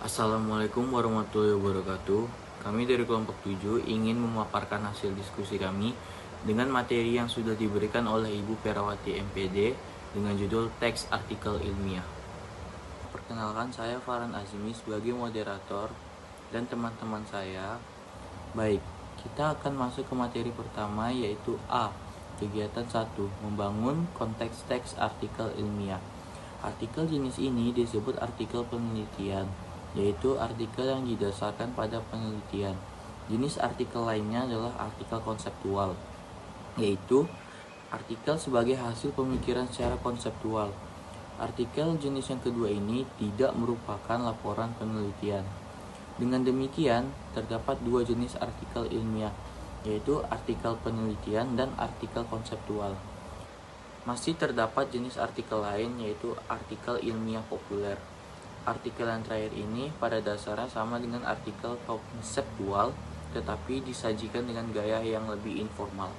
Assalamualaikum warahmatullahi wabarakatuh. Kami dari kelompok 7 ingin memaparkan hasil diskusi kami dengan materi yang sudah diberikan oleh Ibu Perawati MPD dengan judul teks artikel ilmiah. Perkenalkan, saya Farhan Azmi sebagai moderator dan teman-teman saya. Baik, kita akan masuk ke materi pertama, yaitu A. Kegiatan 1. Membangun konteks teks artikel ilmiah. Artikel jenis ini disebut artikel penelitian, yaitu artikel yang didasarkan pada penelitian. Jenis artikel lainnya adalah artikel konseptual, yaitu artikel sebagai hasil pemikiran secara konseptual. Artikel jenis yang kedua ini tidak merupakan laporan penelitian. Dengan demikian, terdapat dua jenis artikel ilmiah, yaitu artikel penelitian dan artikel konseptual. Masih terdapat jenis artikel lain, yaitu artikel ilmiah populer. Artikel yang terakhir ini pada dasarnya sama dengan artikel konseptual, tetapi disajikan dengan gaya yang lebih informal.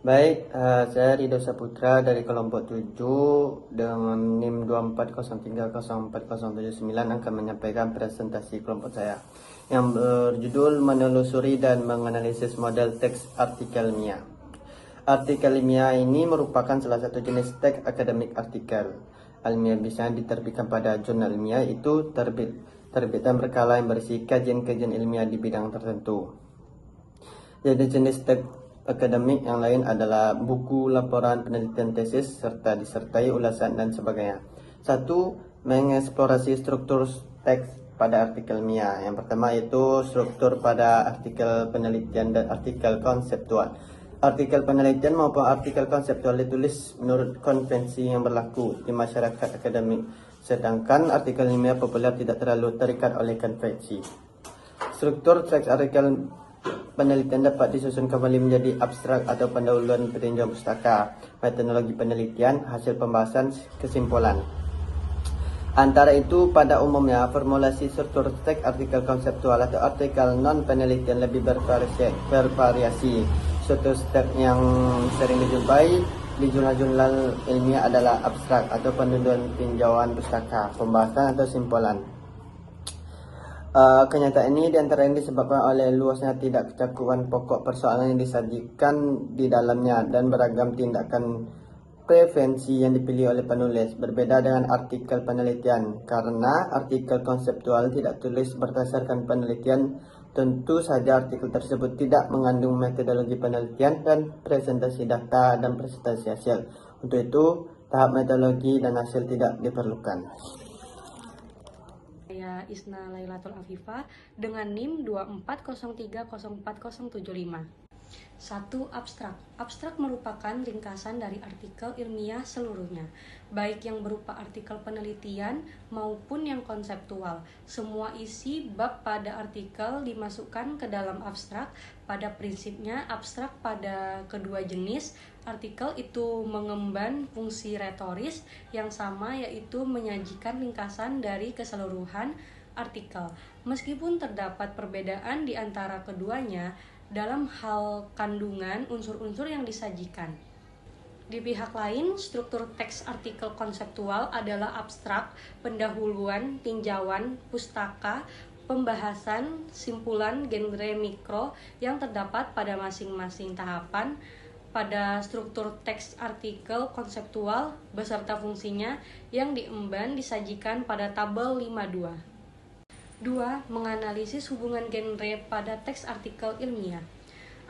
Baik, saya Rido Saputra dari kelompok 7 dengan NIM 24030479 akan menyampaikan presentasi kelompok saya yang berjudul menelusuri dan menganalisis model teks artikel ilmiah. Artikel ilmiah ini merupakan salah satu jenis teks akademik artikel. Ilmiah bisa diterbitkan pada jurnal ilmiah, itu terbitan berkala yang berisi kajian-kajian ilmiah di bidang tertentu. Jadi jenis teks akademik yang lain adalah buku, laporan, penelitian tesis, serta disertai ulasan dan sebagainya. 1. Mengeksplorasi struktur teks pada artikel ilmiah. Yang pertama yaitu struktur pada artikel penelitian dan artikel konseptual. Artikel penelitian maupun artikel konseptual ditulis menurut konvensi yang berlaku di masyarakat akademik, sedangkan artikel ilmiah populer tidak terlalu terikat oleh konvensi. Struktur teks artikel penelitian dapat disusun kembali menjadi abstrak atau pendahuluan peninjauan pustaka, metodologi penelitian, hasil pembahasan, kesimpulan. Antara itu, pada umumnya formulasi struktur teks artikel konseptual atau artikel non penelitian lebih bervariasi. Suatu step yang sering dijumpai di jurnal-jurnal ilmiah adalah abstrak atau pendahuluan tinjauan pustaka, pembahasan atau simpulan. Kenyataan ini diantara disebabkan oleh luasnya tidak kecakupan pokok persoalan yang disajikan di dalamnya dan beragam tindakan prevensi yang dipilih oleh penulis. Berbeda dengan artikel penelitian, karena artikel konseptual tidak tulis berdasarkan penelitian, tentu saja artikel tersebut tidak mengandung metodologi penelitian dan presentasi data dan presentasi hasil. Untuk itu, tahap metodologi dan hasil tidak diperlukan. Saya Isna Lailatul Afifah dengan NIM 24030475. 1. Abstrak. Abstrak merupakan ringkasan dari artikel ilmiah seluruhnya, baik yang berupa artikel penelitian maupun yang konseptual. Semua isi bab pada artikel dimasukkan ke dalam abstrak. Pada prinsipnya, abstrak pada kedua jenis artikel itu mengemban fungsi retoris yang sama, yaitu menyajikan ringkasan dari keseluruhan artikel. Meskipun terdapat perbedaan di antara keduanya dalam hal kandungan unsur-unsur yang disajikan. Di pihak lain, struktur teks artikel konseptual adalah abstrak, pendahuluan, tinjauan, pustaka, pembahasan, simpulan, genre mikro yang terdapat pada masing-masing tahapan. Pada struktur teks artikel konseptual beserta fungsinya yang diemban disajikan pada tabel 52. 2. Menganalisis hubungan genre pada teks artikel ilmiah.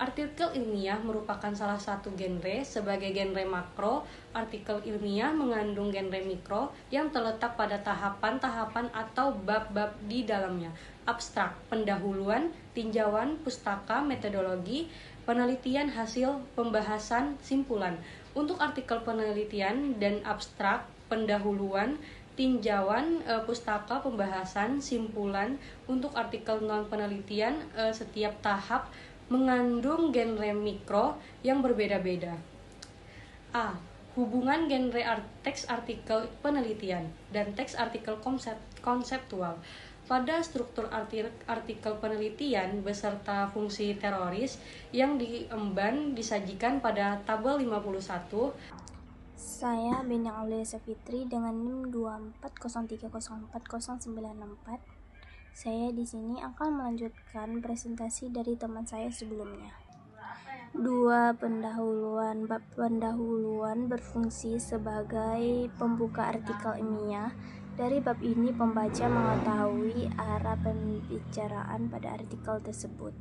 Artikel ilmiah merupakan salah satu genre. Sebagai genre makro, artikel ilmiah mengandung genre mikro yang terletak pada tahapan-tahapan atau bab-bab di dalamnya. Abstrak, pendahuluan, tinjauan, pustaka, metodologi, penelitian, hasil, pembahasan, simpulan. Untuk artikel penelitian dan abstrak, pendahuluan, tinjauan, pustaka, pembahasan, simpulan. Untuk artikel non penelitian, setiap tahap mengandung genre mikro yang berbeda-beda. A. Hubungan genre teks artikel penelitian dan teks artikel konseptual. Pada struktur artikel penelitian beserta fungsi teroris yang diemban disajikan pada tabel 51. Saya Bintang Aulia Safitri dengan NIM 240304094. Saya di sini akan melanjutkan presentasi dari teman saya sebelumnya. Bab pendahuluan berfungsi sebagai pembuka artikel ilmiah. Dari bab ini pembaca mengetahui arah pembicaraan pada artikel tersebut.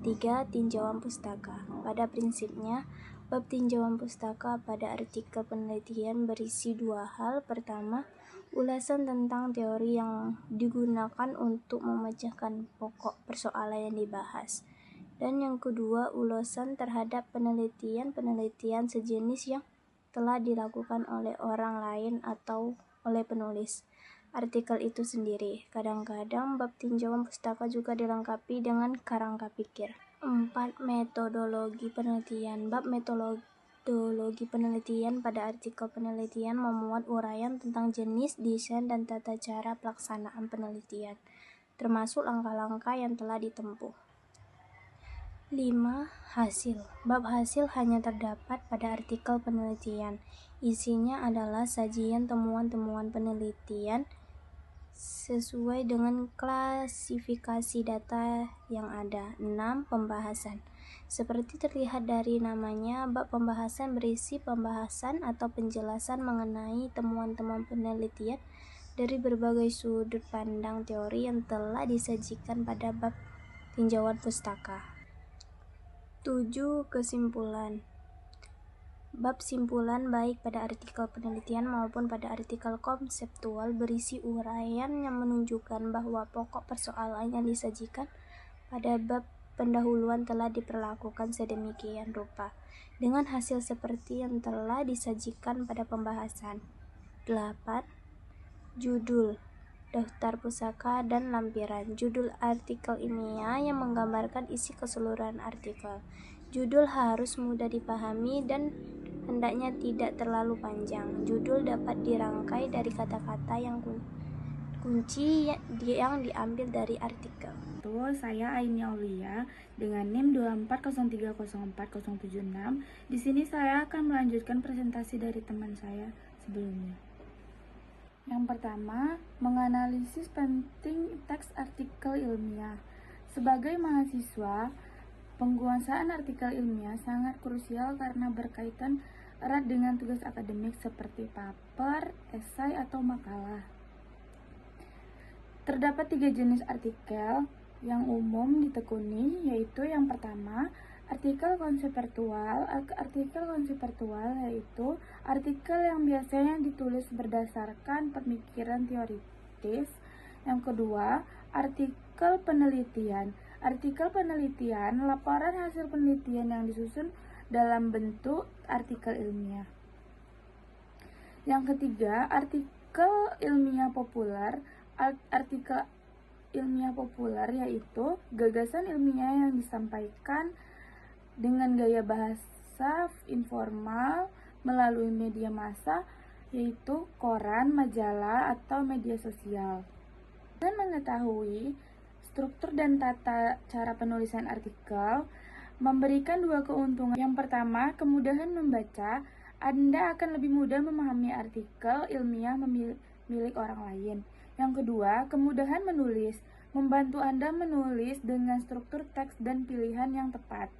3. Tinjauan pustaka. Pada prinsipnya, bab tinjauan pustaka pada artikel penelitian berisi dua hal. Pertama, ulasan tentang teori yang digunakan untuk memecahkan pokok persoalan yang dibahas. Dan yang kedua, ulasan terhadap penelitian sejenis yang telah dilakukan oleh orang lain atau oleh penulis artikel itu sendiri. Kadang-kadang bab tinjauan pustaka juga dilengkapi dengan kerangka pikir. 4. Metodologi penelitian. Bab metodologi penelitian pada artikel penelitian memuat uraian tentang jenis, desain, dan tata cara pelaksanaan penelitian, termasuk langkah-langkah yang telah ditempuh. 5. Hasil. Bab hasil hanya terdapat pada artikel penelitian. Isinya adalah sajian temuan-temuan penelitian sesuai dengan klasifikasi data yang ada. 6. Pembahasan. Seperti terlihat dari namanya, bab pembahasan berisi pembahasan atau penjelasan mengenai temuan-temuan penelitian dari berbagai sudut pandang teori yang telah disajikan pada bab tinjauan pustaka. 7. Kesimpulan. Bab simpulan baik pada artikel penelitian maupun pada artikel konseptual berisi uraian yang menunjukkan bahwa pokok persoalan yang disajikan pada bab pendahuluan telah diperlakukan sedemikian rupa dengan hasil seperti yang telah disajikan pada pembahasan. 8. Judul, daftar pusaka, dan lampiran. Judul artikel ilmiah yang menggambarkan isi keseluruhan artikel. Judul harus mudah dipahami dan hendaknya tidak terlalu panjang. Judul dapat dirangkai dari kata-kata yang kunci yang diambil dari artikel. Saya Aini Aulia dengan NIM 240304076. Di sini saya akan melanjutkan presentasi dari teman saya sebelumnya. Yang pertama, menganalisis penting teks artikel ilmiah. Sebagai mahasiswa, penguasaan artikel ilmiah sangat krusial karena berkaitan erat dengan tugas akademik seperti paper, esai, atau makalah. Terdapat 3 jenis artikel yang umum ditekuni, yaitu yang pertama, artikel konseptual. Artikel konseptual yaitu artikel yang biasanya ditulis berdasarkan pemikiran teoritis. Yang kedua, artikel penelitian. Artikel penelitian, laporan hasil penelitian yang disusun dalam bentuk artikel ilmiah. Yang ketiga, artikel ilmiah populer. Artikel ilmiah populer yaitu gagasan ilmiah yang disampaikan dengan gaya bahasa informal melalui media massa, yaitu koran, majalah, atau media sosial. Dengan mengetahui struktur dan tata cara penulisan artikel memberikan 2 keuntungan. Yang pertama, kemudahan membaca. Anda akan lebih mudah memahami artikel ilmiah milik orang lain. Yang kedua, kemudahan menulis. Membantu Anda menulis dengan struktur teks dan pilihan yang tepat.